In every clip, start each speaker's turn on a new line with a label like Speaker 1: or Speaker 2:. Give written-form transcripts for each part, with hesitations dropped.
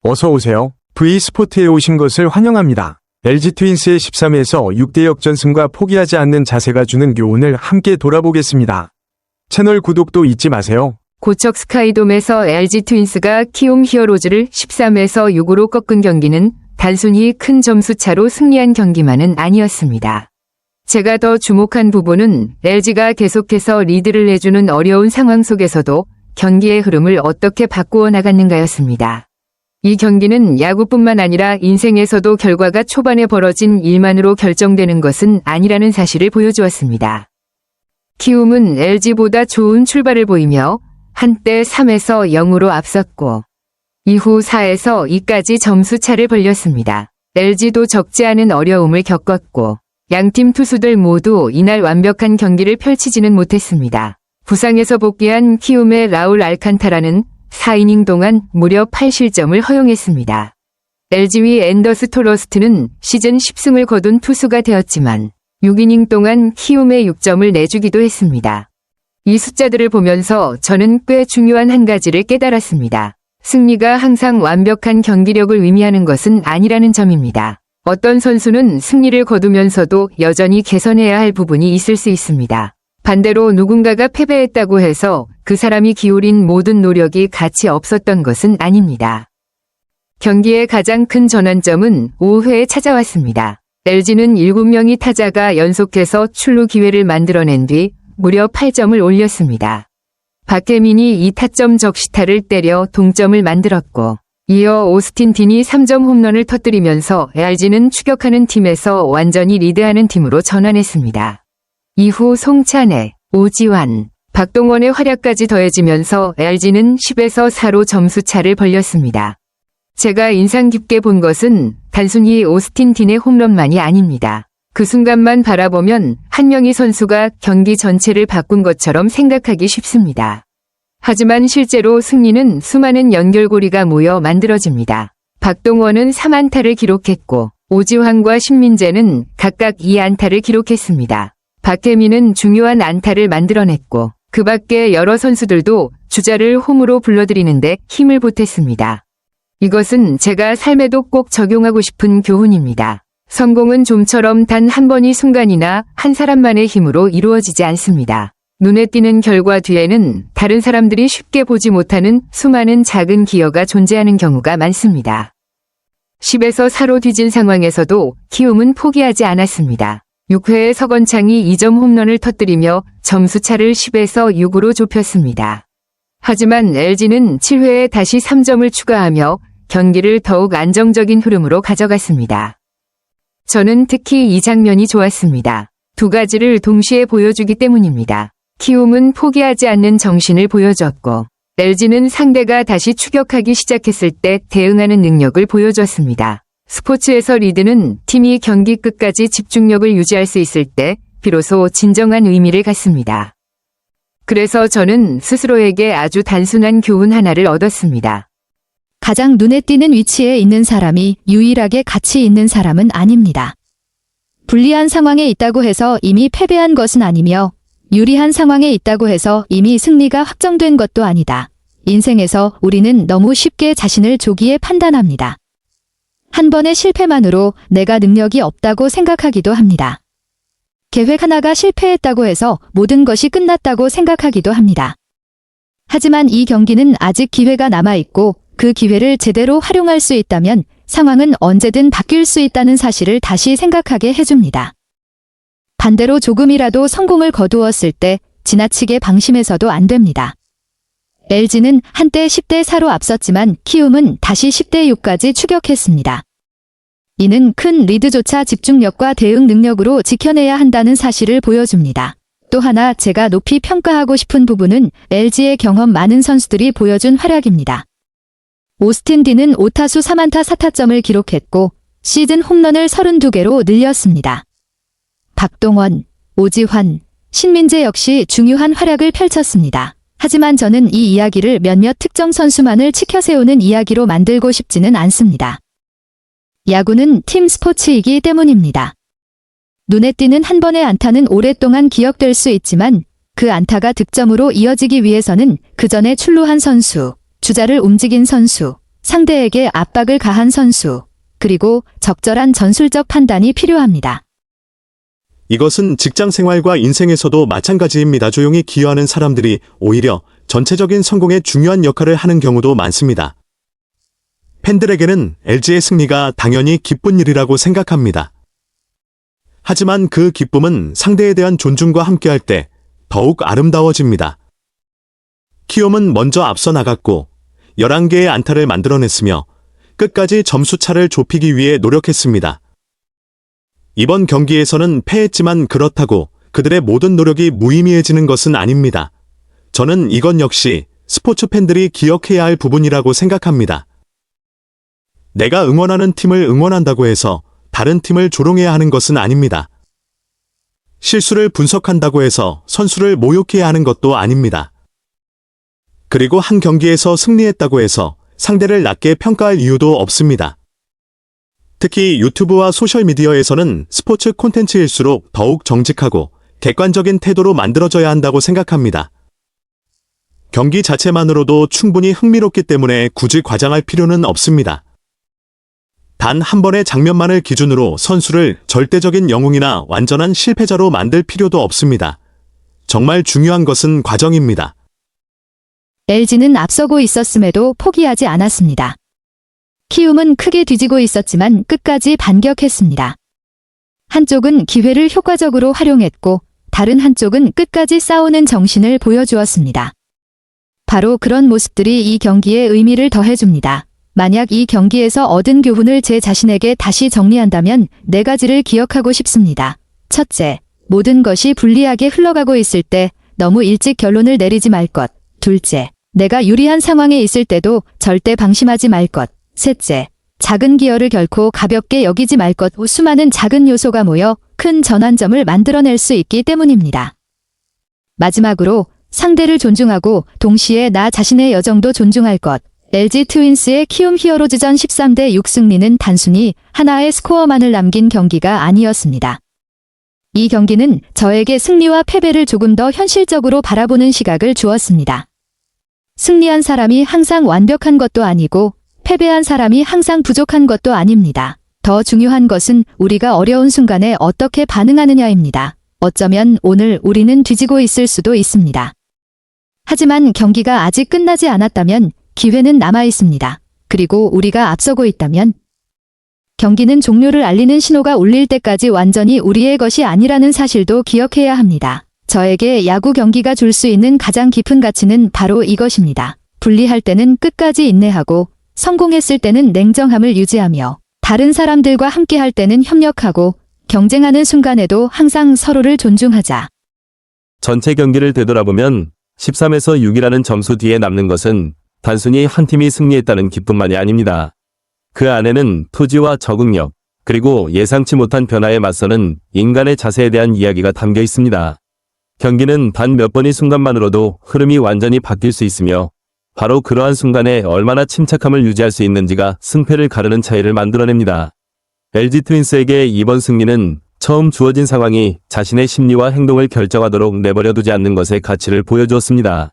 Speaker 1: 어서 오세요. V스포트에 오신 것을 환영합니다. LG 트윈스의 13에서 6대 역전승과 포기하지 않는 자세가 주는 교훈을 함께 돌아보겠습니다. 채널 구독도 잊지 마세요.
Speaker 2: 고척 스카이돔에서 LG 트윈스가 키움 히어로즈를 13에서 6으로 꺾은 경기는 단순히 큰 점수 차로 승리한 경기만은 아니었습니다. 제가 더 주목한 부분은 LG가 계속해서 리드를 내주는 어려운 상황 속에서도 경기의 흐름을 어떻게 바꾸어 나갔는가였습니다. 이 경기는 야구뿐만 아니라 인생에서도 결과가 초반에 벌어진 일만으로 결정되는 것은 아니라는 사실을 보여주었습니다. 키움은 LG보다 좋은 출발을 보이며 한때 3에서 0으로 앞섰고 이후 4에서 2까지 점수 차를 벌렸습니다. LG도 적지 않은 어려움을 겪었고 양팀 투수들 모두 이날 완벽한 경기를 펼치지는 못했습니다. 부상에서 복귀한 키움의 라울 알칸타라는 4이닝 동안 무려 8실점을 허용했습니다. LG위 앤더스 토러스트는 시즌 10승을 거둔 투수가 되었지만 6이닝 동안 키움에 6점을 내주기도 했습니다. 이 숫자들을 보면서 저는 꽤 중요한 한 가지를 깨달았습니다. 승리가 항상 완벽한 경기력을 의미하는 것은 아니라는 점입니다. 어떤 선수는 승리를 거두면서도 여전히 개선해야 할 부분이 있을 수 있습니다. 반대로 누군가가 패배했다고 해서 그 사람이 기울인 모든 노력이 가치 없었던 것은 아닙니다. 경기의 가장 큰 전환점은 5회에 찾아왔습니다. LG는 7명의 타자가 연속해서 출루 기회를 만들어낸 뒤 무려 8점을 올렸습니다. 박혜민이 2타점 적시타를 때려 동점을 만들었고 이어 오스틴 딘이 3점 홈런을 터뜨리면서 LG는 추격하는 팀에서 완전히 리드하는 팀으로 전환했습니다. 이후 송찬혜, 오지환, 박동원의 활약까지 더해지면서 LG는 10에서 4로 점수차를 벌렸습니다. 제가 인상 깊게 본 것은 단순히 오스틴 딘의 홈런만이 아닙니다. 그 순간만 바라보면 한 명의 선수가 경기 전체를 바꾼 것처럼 생각하기 쉽습니다. 하지만 실제로 승리는 수많은 연결고리가 모여 만들어집니다. 박동원은 3안타를 기록했고 오지환과 신민재는 각각 2안타를 기록했습니다. 박혜민은 중요한 안타를 만들어냈고 그 밖에 여러 선수들도 주자를 홈으로 불러들이는데 힘을 보탰습니다. 이것은 제가 삶에도 꼭 적용하고 싶은 교훈입니다. 성공은 좀처럼 단 한 번의 순간이나 한 사람만의 힘으로 이루어지지 않습니다. 눈에 띄는 결과 뒤에는 다른 사람들이 쉽게 보지 못하는 수많은 작은 기여가 존재하는 경우가 많습니다. 10에서 4로 뒤진 상황에서도 키움은 포기하지 않았습니다. 6회에 서건창이 2점 홈런을 터뜨리며 점수차를 10에서 6으로 좁혔습니다. 하지만 LG는 7회에 다시 3점을 추가하며 경기를 더욱 안정적인 흐름으로 가져갔습니다. 저는 특히 이 장면이 좋았습니다. 두 가지를 동시에 보여주기 때문입니다. 키움은 포기하지 않는 정신을 보여줬고 LG는 상대가 다시 추격하기 시작했을 때 대응하는 능력을 보여줬습니다. 스포츠에서 리드는 팀이 경기 끝까지 집중력을 유지할 수 있을 때 비로소 진정한 의미를 갖습니다. 그래서 저는 스스로에게 아주 단순한 교훈 하나를 얻었습니다.
Speaker 3: 가장 눈에 띄는 위치에 있는 사람이 유일하게 가치 있는 사람은 아닙니다. 불리한 상황에 있다고 해서 이미 패배한 것은 아니며 유리한 상황에 있다고 해서 이미 승리가 확정된 것도 아니다. 인생에서 우리는 너무 쉽게 자신을 조기에 판단합니다. 한 번의 실패만으로 내가 능력이 없다고 생각하기도 합니다. 계획 하나가 실패했다고 해서 모든 것이 끝났다고 생각하기도 합니다. 하지만 이 경기는 아직 기회가 남아있고 그 기회를 제대로 활용할 수 있다면 상황은 언제든 바뀔 수 있다는 사실을 다시 생각하게 해줍니다. 반대로 조금이라도 성공을 거두었을 때 지나치게 방심해서도 안 됩니다. LG는 한때 10대 4로 앞섰지만 키움은 다시 10대 6까지 추격했습니다. 이는 큰 리드조차 집중력과 대응 능력으로 지켜내야 한다는 사실을 보여줍니다. 또 하나 제가 높이 평가하고 싶은 부분은 LG의 경험 많은 선수들이 보여준 활약입니다. 오스틴 딘은 5타수 3안타 4타점을 기록했고 시즌 홈런을 32개로 늘렸습니다. 박동원, 오지환, 신민재 역시 중요한 활약을 펼쳤습니다. 하지만 저는 이 이야기를 몇몇 특정 선수만을 치켜세우는 이야기로 만들고 싶지는 않습니다. 야구는 팀 스포츠이기 때문입니다. 눈에 띄는 한 번의 안타는 오랫동안 기억될 수 있지만 그 안타가 득점으로 이어지기 위해서는 그 전에 출루한 선수, 주자를 움직인 선수, 상대에게 압박을 가한 선수, 그리고 적절한 전술적 판단이 필요합니다.
Speaker 4: 이것은 직장 생활과 인생에서도 마찬가지입니다. 조용히 기여하는 사람들이 오히려 전체적인 성공에 중요한 역할을 하는 경우도 많습니다. 팬들에게는 LG의 승리가 당연히 기쁜 일이라고 생각합니다. 하지만 그 기쁨은 상대에 대한 존중과 함께할 때 더욱 아름다워집니다. 키움은 먼저 앞서 나갔고 11개의 안타를 만들어냈으며 끝까지 점수차를 좁히기 위해 노력했습니다. 이번 경기에서는 패했지만 그렇다고 그들의 모든 노력이 무의미해지는 것은 아닙니다. 저는 이건 역시 스포츠 팬들이 기억해야 할 부분이라고 생각합니다. 내가 응원하는 팀을 응원한다고 해서 다른 팀을 조롱해야 하는 것은 아닙니다. 실수를 분석한다고 해서 선수를 모욕해야 하는 것도 아닙니다. 그리고 한 경기에서 승리했다고 해서 상대를 낮게 평가할 이유도 없습니다. 특히 유튜브와 소셜미디어에서는 스포츠 콘텐츠일수록 더욱 정직하고 객관적인 태도로 만들어져야 한다고 생각합니다. 경기 자체만으로도 충분히 흥미롭기 때문에 굳이 과장할 필요는 없습니다. 단 한 번의 장면만을 기준으로 선수를 절대적인 영웅이나 완전한 실패자로 만들 필요도 없습니다. 정말 중요한 것은 과정입니다.
Speaker 3: LG는 앞서고 있었음에도 포기하지 않았습니다. 키움은 크게 뒤지고 있었지만 끝까지 반격했습니다. 한쪽은 기회를 효과적으로 활용했고 다른 한쪽은 끝까지 싸우는 정신을 보여주었습니다. 바로 그런 모습들이 이 경기에 의미를 더해줍니다. 만약 이 경기에서 얻은 교훈을 제 자신에게 다시 정리한다면 4가지를 기억하고 싶습니다. 첫째, 모든 것이 불리하게 흘러가고 있을 때 너무 일찍 결론을 내리지 말 것. 둘째, 내가 유리한 상황에 있을 때도 절대 방심하지 말 것. 셋째, 작은 기여를 결코 가볍게 여기지 말 것. 수많은 작은 요소가 모여 큰 전환점을 만들어낼 수 있기 때문입니다. 마지막으로 상대를 존중하고 동시에 나 자신의 여정도 존중할 것. LG 트윈스의 키움 히어로즈전 13대 6 승리는 단순히 하나의 스코어만을 남긴 경기가 아니었습니다. 이 경기는 저에게 승리와 패배를 조금 더 현실적으로 바라보는 시각을 주었습니다. 승리한 사람이 항상 완벽한 것도 아니고 패배한 사람이 항상 부족한 것도 아닙니다. 더 중요한 것은 우리가 어려운 순간에 어떻게 반응하느냐입니다. 어쩌면 오늘 우리는 뒤지고 있을 수도 있습니다. 하지만 경기가 아직 끝나지 않았다면 기회는 남아 있습니다. 그리고 우리가 앞서고 있다면 경기는 종료를 알리는 신호가 울릴 때까지 완전히 우리의 것이 아니라는 사실도 기억해야 합니다. 저에게 야구 경기가 줄 수 있는 가장 깊은 가치는 바로 이것입니다. 불리할 때는 끝까지 인내하고 성공했을 때는 냉정함을 유지하며 다른 사람들과 함께할 때는 협력하고 경쟁하는 순간에도 항상 서로를 존중하자.
Speaker 5: 전체 경기를 되돌아보면 13에서 6이라는 점수 뒤에 남는 것은 단순히 한 팀이 승리했다는 기쁨만이 아닙니다. 그 안에는 투지와 적응력, 그리고 예상치 못한 변화에 맞서는 인간의 자세에 대한 이야기가 담겨 있습니다. 경기는 단 몇 번의 순간만으로도 흐름이 완전히 바뀔 수 있으며 바로 그러한 순간에 얼마나 침착함을 유지할 수 있는지가 승패를 가르는 차이를 만들어냅니다. LG 트윈스에게 이번 승리는 처음 주어진 상황이 자신의 심리와 행동을 결정하도록 내버려두지 않는 것의 가치를 보여주었습니다.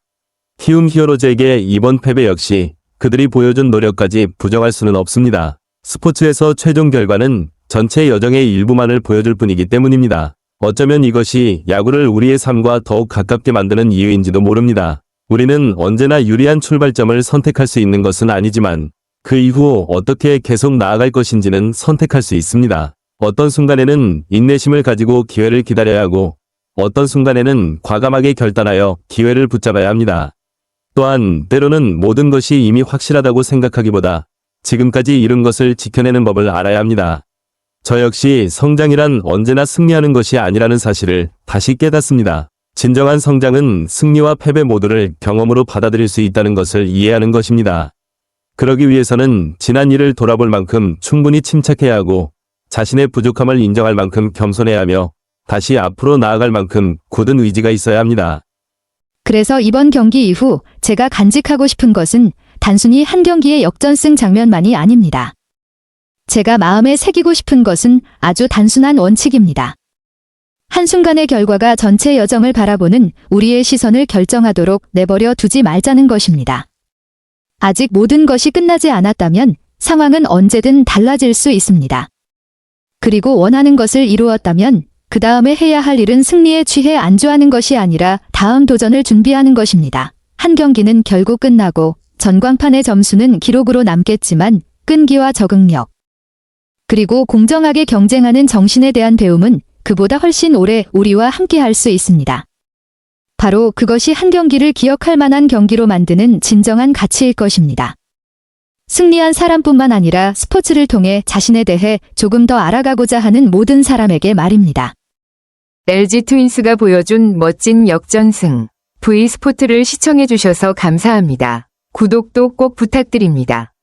Speaker 5: 키움 히어로즈에게 이번 패배 역시 그들이 보여준 노력까지 부정할 수는 없습니다. 스포츠에서 최종 결과는 전체 여정의 일부만을 보여줄 뿐이기 때문입니다. 어쩌면 이것이 야구를 우리의 삶과 더욱 가깝게 만드는 이유인지도 모릅니다. 우리는 언제나 유리한 출발점을 선택할 수 있는 것은 아니지만 그 이후 어떻게 계속 나아갈 것인지는 선택할 수 있습니다. 어떤 순간에는 인내심을 가지고 기회를 기다려야 하고 어떤 순간에는 과감하게 결단하여 기회를 붙잡아야 합니다. 또한 때로는 모든 것이 이미 확실하다고 생각하기보다 지금까지 이룬 것을 지켜내는 법을 알아야 합니다. 저 역시 성장이란 언제나 승리하는 것이 아니라는 사실을 다시 깨닫습니다. 진정한 성장은 승리와 패배 모두를 경험으로 받아들일 수 있다는 것을 이해하는 것입니다. 그러기 위해서는 지난 일을 돌아볼 만큼 충분히 침착해야 하고 자신의 부족함을 인정할 만큼 겸손해야 하며 다시 앞으로 나아갈 만큼 굳은 의지가 있어야 합니다.
Speaker 3: 그래서 이번 경기 이후 제가 간직하고 싶은 것은 단순히 한 경기의 역전승 장면만이 아닙니다. 제가 마음에 새기고 싶은 것은 아주 단순한 원칙입니다. 한순간의 결과가 전체 여정을 바라보는 우리의 시선을 결정하도록 내버려 두지 말자는 것입니다. 아직 모든 것이 끝나지 않았다면 상황은 언제든 달라질 수 있습니다. 그리고 원하는 것을 이루었다면 그 다음에 해야 할 일은 승리에 취해 안주하는 것이 아니라 다음 도전을 준비하는 것입니다. 한 경기는 결국 끝나고 전광판의 점수는 기록으로 남겠지만 끈기와 적응력, 그리고 공정하게 경쟁하는 정신에 대한 배움은 그보다 훨씬 오래 우리와 함께 할 수 있습니다. 바로 그것이 한 경기를 기억할 만한 경기로 만드는 진정한 가치일 것입니다. 승리한 사람뿐만 아니라 스포츠를 통해 자신에 대해 조금 더 알아가고자 하는 모든 사람에게 말입니다.
Speaker 2: LG 트윈스가 보여준 멋진 역전승. V스포츠를 시청해주셔서 감사합니다. 구독도 꼭 부탁드립니다.